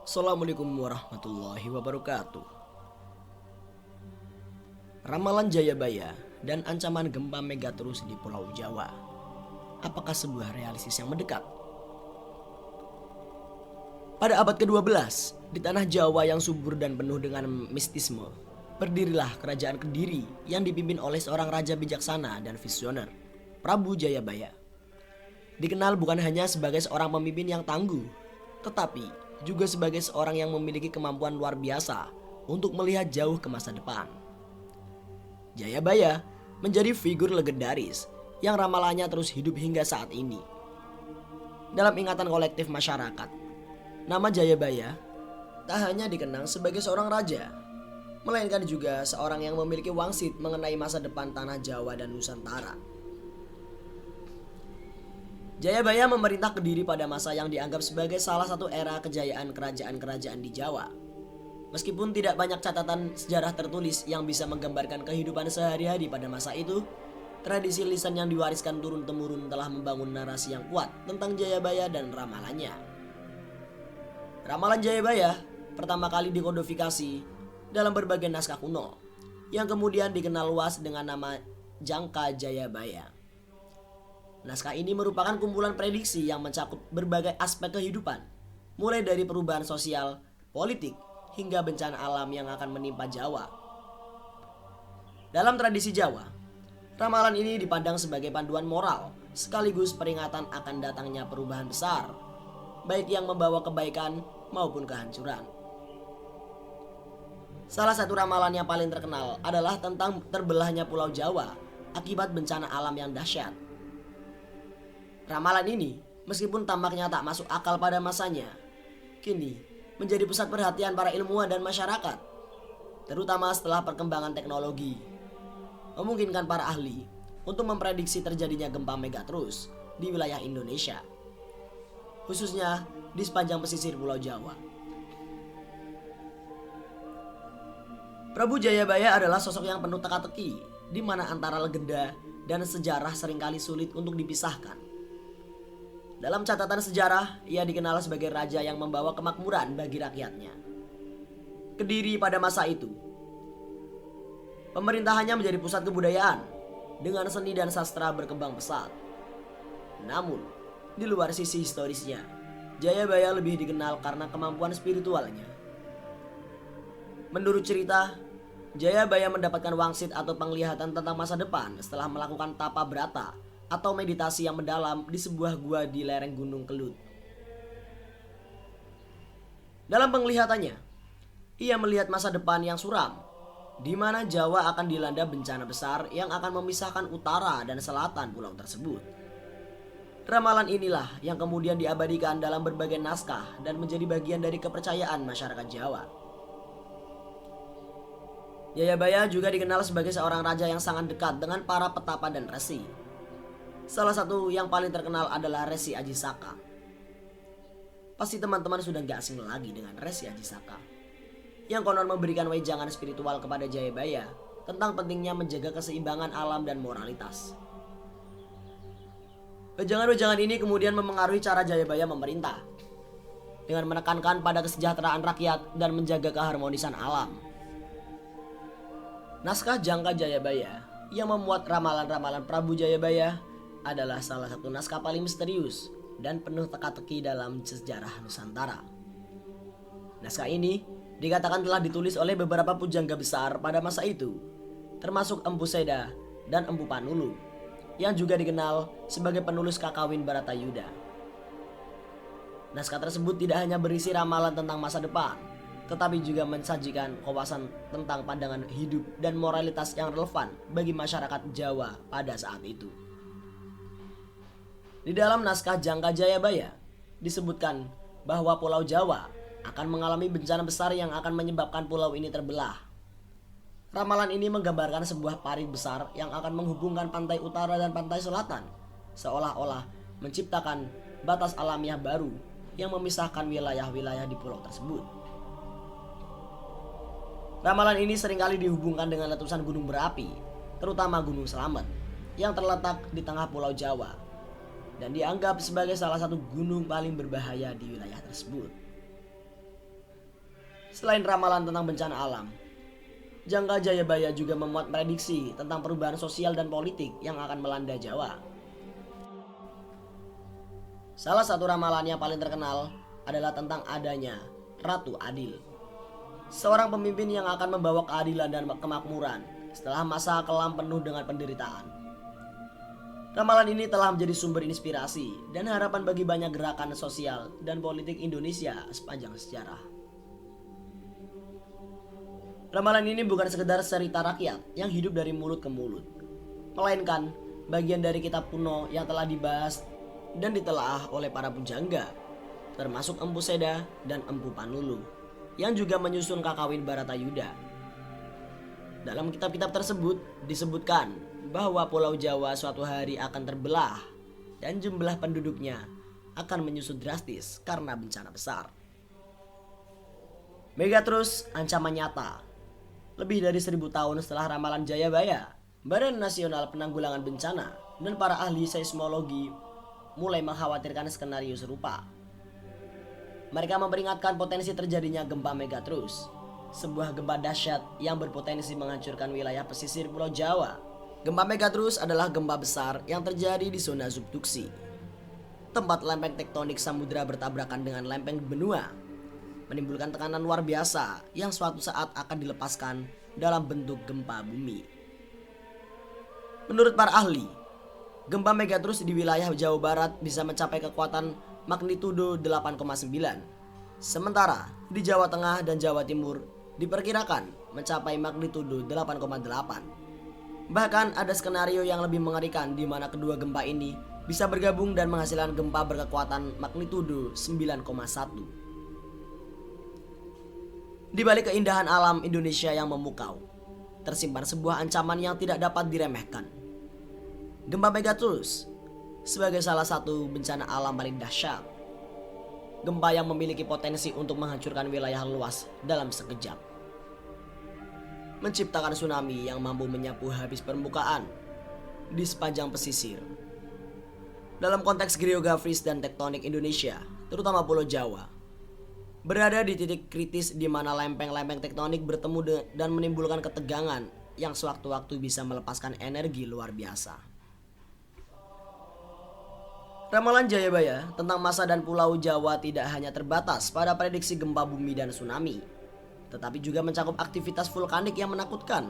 Assalamualaikum warahmatullahi wabarakatuh. Ramalan Jayabaya dan ancaman gempa megatrus di Pulau Jawa. Apakah sebuah realistis yang mendekat? Pada abad ke-12, di tanah Jawa yang subur dan penuh dengan mistisme, berdirilah kerajaan Kediri yang dipimpin oleh seorang raja bijaksana dan visioner, Prabu Jayabaya. Dikenal bukan hanya sebagai seorang pemimpin yang tangguh, tetapi juga sebagai seorang yang memiliki kemampuan luar biasa untuk melihat jauh ke masa depan. Jayabaya menjadi figur legendaris yang ramalannya terus hidup hingga saat ini. Dalam ingatan kolektif masyarakat, nama Jayabaya tak hanya dikenang sebagai seorang raja, melainkan juga seorang yang memiliki wangsit mengenai masa depan tanah Jawa dan Nusantara. Jayabaya memerintah Kediri pada masa yang dianggap sebagai salah satu era kejayaan kerajaan-kerajaan di Jawa. Meskipun tidak banyak catatan sejarah tertulis yang bisa menggambarkan kehidupan sehari-hari pada masa itu, tradisi lisan yang diwariskan turun-temurun telah membangun narasi yang kuat tentang Jayabaya dan ramalannya. Ramalan Jayabaya pertama kali dikodifikasi dalam berbagai naskah kuno, yang kemudian dikenal luas dengan nama Jangka Jayabaya. Naskah ini merupakan kumpulan prediksi yang mencakup berbagai aspek kehidupan, mulai dari perubahan sosial, politik, hingga bencana alam yang akan menimpa Jawa. Dalam tradisi Jawa, ramalan ini dipandang sebagai panduan moral, sekaligus peringatan akan datangnya perubahan besar, baik yang membawa kebaikan maupun kehancuran. Salah satu ramalan yang paling terkenal adalah tentang terbelahnya Pulau Jawa akibat bencana alam yang dahsyat. Ramalan ini, meskipun tampaknya tak masuk akal pada masanya, kini menjadi pusat perhatian para ilmuwan dan masyarakat, terutama setelah perkembangan teknologi, memungkinkan para ahli untuk memprediksi terjadinya gempa megatrus di wilayah Indonesia, khususnya di sepanjang pesisir Pulau Jawa. Prabu Jayabaya adalah sosok yang penuh teka-teki, di mana antara legenda dan sejarah seringkali sulit untuk dipisahkan. Dalam catatan sejarah, ia dikenal sebagai raja yang membawa kemakmuran bagi rakyatnya. Kediri pada masa itu, pemerintahannya menjadi pusat kebudayaan dengan seni dan sastra berkembang pesat. Namun, di luar sisi historisnya, Jayabaya lebih dikenal karena kemampuan spiritualnya. Menurut cerita, Jayabaya mendapatkan wangsit atau penglihatan tentang masa depan setelah melakukan tapa brata atau meditasi yang mendalam di sebuah gua di lereng Gunung Kelut. Dalam penglihatannya, ia melihat masa depan yang suram, di mana Jawa akan dilanda bencana besar yang akan memisahkan utara dan selatan pulau tersebut. Ramalan inilah yang kemudian diabadikan dalam berbagai naskah dan menjadi bagian dari kepercayaan masyarakat Jawa. Jayabaya juga dikenal sebagai seorang raja yang sangat dekat dengan para petapa dan resi. Salah satu yang paling terkenal adalah Resi Aji Saka. Pasti teman-teman sudah gak asing lagi dengan Resi Aji Saka, yang konon memberikan wejangan spiritual kepada Jayabaya tentang pentingnya menjaga keseimbangan alam dan moralitas. Wejangan-wejangan ini kemudian memengaruhi cara Jayabaya memerintah, dengan menekankan pada kesejahteraan rakyat dan menjaga keharmonisan alam. Naskah Jangka Jayabaya yang memuat ramalan-ramalan Prabu Jayabaya adalah salah satu naskah paling misterius dan penuh teka-teki dalam sejarah Nusantara. Naskah ini dikatakan telah ditulis oleh beberapa pujangga besar pada masa itu, termasuk Empu Seda dan Empu Panulu, yang juga dikenal sebagai penulis Kakawin Baratayuda. Naskah tersebut tidak hanya berisi ramalan tentang masa depan, tetapi juga mensajikan wawasan tentang pandangan hidup dan moralitas yang relevan bagi masyarakat Jawa pada saat itu. Di dalam naskah Jangka Jayabaya disebutkan bahwa Pulau Jawa akan mengalami bencana besar yang akan menyebabkan pulau ini terbelah. Ramalan ini menggambarkan sebuah parit besar yang akan menghubungkan pantai utara dan pantai selatan, seolah-olah menciptakan batas alamiah baru yang memisahkan wilayah-wilayah di pulau tersebut. Ramalan ini seringkali dihubungkan dengan letusan gunung berapi, terutama Gunung Slamet, yang terletak di tengah Pulau Jawa dan dianggap sebagai salah satu gunung paling berbahaya di wilayah tersebut. Selain ramalan tentang bencana alam, Jangka Jayabaya juga memuat prediksi tentang perubahan sosial dan politik yang akan melanda Jawa. Salah satu ramalan yang paling terkenal adalah tentang adanya Ratu Adil, seorang pemimpin yang akan membawa keadilan dan kemakmuran setelah masa kelam penuh dengan penderitaan. Ramalan ini telah menjadi sumber inspirasi dan harapan bagi banyak gerakan sosial dan politik Indonesia sepanjang sejarah. Ramalan ini bukan sekedar cerita rakyat yang hidup dari mulut ke mulut, melainkan bagian dari kitab kuno yang telah dibahas dan ditelaah oleh para pujangga, termasuk Empu Seda dan Empu Panulu, yang juga menyusun Kakawin Baratayuda. Dalam kitab-kitab tersebut disebutkan bahwa Pulau Jawa suatu hari akan terbelah dan jumlah penduduknya akan menyusut drastis karena bencana besar. Megatrus ancaman nyata. Lebih dari 1000 tahun setelah ramalan Jayabaya, Badan Nasional Penanggulangan Bencana dan para ahli seismologi mulai mengkhawatirkan skenario serupa. Mereka memperingatkan potensi terjadinya gempa Megatrus, sebuah gempa dahsyat yang berpotensi menghancurkan wilayah pesisir Pulau Jawa. Gempa Megatrus adalah gempa besar yang terjadi di zona subduksi, tempat lempeng tektonik samudra bertabrakan dengan lempeng benua, menimbulkan tekanan luar biasa yang suatu saat akan dilepaskan dalam bentuk gempa bumi. Menurut para ahli, gempa Megatrus di wilayah Jawa Barat bisa mencapai kekuatan magnitudo 8,9. Sementara di Jawa Tengah dan Jawa Timur diperkirakan mencapai magnitudo 8,8. Bahkan ada skenario yang lebih mengerikan di mana kedua gempa ini bisa bergabung dan menghasilkan gempa berkekuatan magnitudo 9,1. Di balik keindahan alam Indonesia yang memukau, tersimpan sebuah ancaman yang tidak dapat diremehkan. Gempa Megatrus sebagai salah satu bencana alam paling dahsyat. Gempa yang memiliki potensi untuk menghancurkan wilayah luas dalam sekejap. Menciptakan tsunami yang mampu menyapu habis permukaan di sepanjang pesisir. Dalam konteks geografis dan tektonik Indonesia, terutama Pulau Jawa, berada di titik kritis di mana lempeng-lempeng tektonik bertemu dan menimbulkan ketegangan yang sewaktu-waktu bisa melepaskan energi luar biasa. Ramalan Jayabaya tentang masa dan Pulau Jawa tidak hanya terbatas pada prediksi gempa bumi dan tsunami, tetapi juga mencakup aktivitas vulkanik yang menakutkan.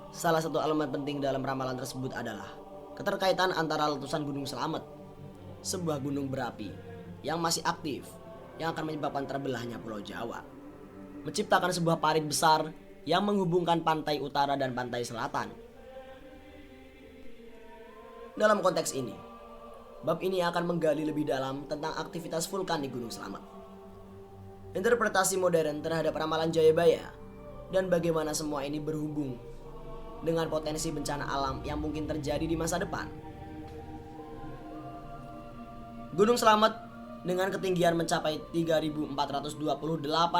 Salah satu elemen penting dalam ramalan tersebut adalah keterkaitan antara letusan Gunung Slamet, sebuah gunung berapi yang masih aktif yang akan menyebabkan terbelahnya Pulau Jawa, menciptakan sebuah parit besar yang menghubungkan pantai utara dan pantai selatan. Dalam konteks ini, bab ini akan menggali lebih dalam tentang aktivitas vulkanik Gunung Slamet, interpretasi modern terhadap ramalan Jayabaya, dan bagaimana semua ini berhubung dengan potensi bencana alam yang mungkin terjadi di masa depan. Gunung Slamet dengan ketinggian mencapai 3.428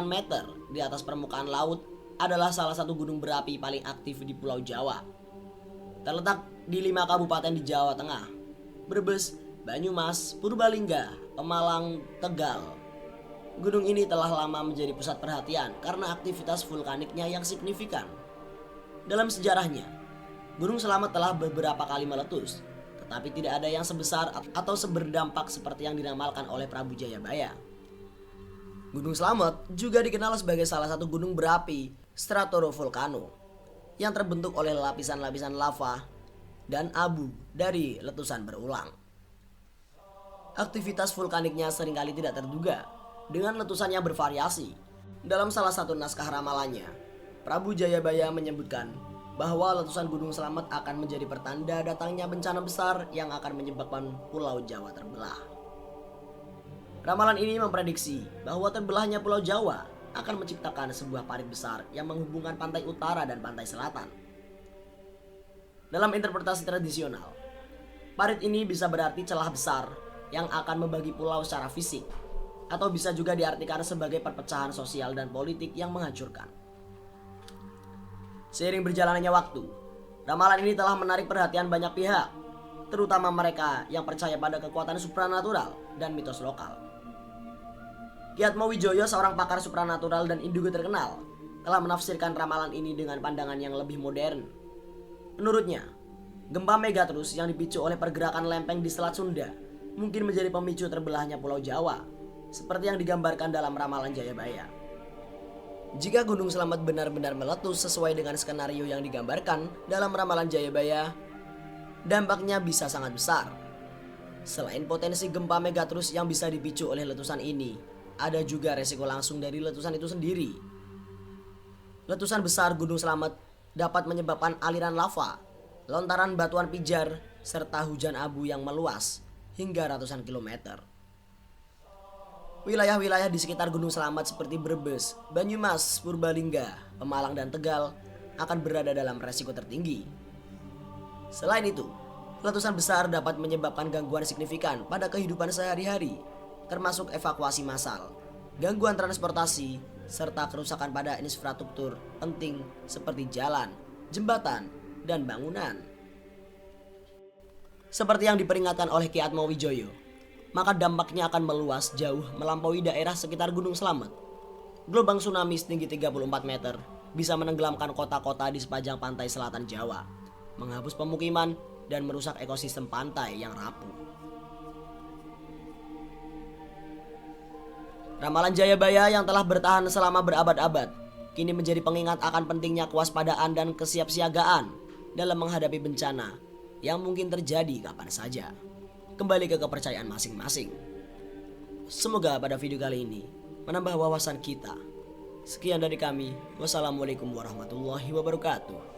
meter di atas permukaan laut adalah salah satu gunung berapi paling aktif di Pulau Jawa. Terletak di 5 kabupaten di Jawa Tengah: Brebes, Banyumas, Purbalingga, Pemalang, Tegal. Gunung ini telah lama menjadi pusat perhatian karena aktivitas vulkaniknya yang signifikan. Dalam sejarahnya, Gunung Slamet telah beberapa kali meletus, tetapi tidak ada yang sebesar atau seberdampak seperti yang diramalkan oleh Prabu Jayabaya. Gunung Slamet juga dikenal sebagai salah satu gunung berapi stratovolcano yang terbentuk oleh lapisan-lapisan lava dan abu dari letusan berulang. Aktivitas vulkaniknya seringkali tidak terduga dengan letusan yang bervariasi. Dalam salah satu naskah ramalannya, Prabu Jayabaya menyebutkan bahwa letusan Gunung Slamet akan menjadi pertanda datangnya bencana besar yang akan menyebabkan Pulau Jawa terbelah. Ramalan ini memprediksi bahwa terbelahnya Pulau Jawa akan menciptakan sebuah parit besar yang menghubungkan pantai utara dan pantai selatan. Dalam interpretasi tradisional, parit ini bisa berarti celah besar yang akan membagi pulau secara fisik, atau bisa juga diartikan sebagai perpecahan sosial dan politik yang menghancurkan. Seiring berjalannya waktu, ramalan ini telah menarik perhatian banyak pihak, terutama mereka yang percaya pada kekuatan supranatural dan mitos lokal. Ki Atmawijoyo, seorang pakar supranatural dan indigo terkenal, telah menafsirkan ramalan ini dengan pandangan yang lebih modern. Menurutnya, gempa Megatrus yang dipicu oleh pergerakan lempeng di Selat Sunda mungkin menjadi pemicu terbelahnya Pulau Jawa, seperti yang digambarkan dalam ramalan Jayabaya. Jika Gunung Slamet benar-benar meletus sesuai dengan skenario yang digambarkan dalam ramalan Jayabaya, dampaknya bisa sangat besar. Selain potensi gempa Megatrus yang bisa dipicu oleh letusan ini, ada juga resiko langsung dari letusan itu sendiri. Letusan besar Gunung Slamet dapat menyebabkan aliran lava, lontaran batuan pijar, serta hujan abu yang meluas hingga ratusan kilometer. Wilayah-wilayah di sekitar Gunung Slamet seperti Brebes, Banyumas, Purbalingga, Pemalang, dan Tegal akan berada dalam resiko tertinggi. Selain itu, letusan besar dapat menyebabkan gangguan signifikan pada kehidupan sehari-hari, termasuk evakuasi massal, gangguan transportasi, serta kerusakan pada infrastruktur penting seperti jalan, jembatan, dan bangunan. Seperti yang diperingatkan oleh Ki Atmawijoyo, maka dampaknya akan meluas jauh melampaui daerah sekitar Gunung Slamet. Gelombang tsunami setinggi 34 meter bisa menenggelamkan kota-kota di sepanjang pantai selatan Jawa, menghapus pemukiman dan merusak ekosistem pantai yang rapuh. Ramalan Jayabaya yang telah bertahan selama berabad-abad kini menjadi pengingat akan pentingnya kewaspadaan dan kesiapsiagaan dalam menghadapi bencana yang mungkin terjadi kapan saja. Kembali ke kepercayaan masing-masing. Semoga pada video kali ini menambah wawasan kita. Sekian dari kami. Wassalamualaikum warahmatullahi wabarakatuh.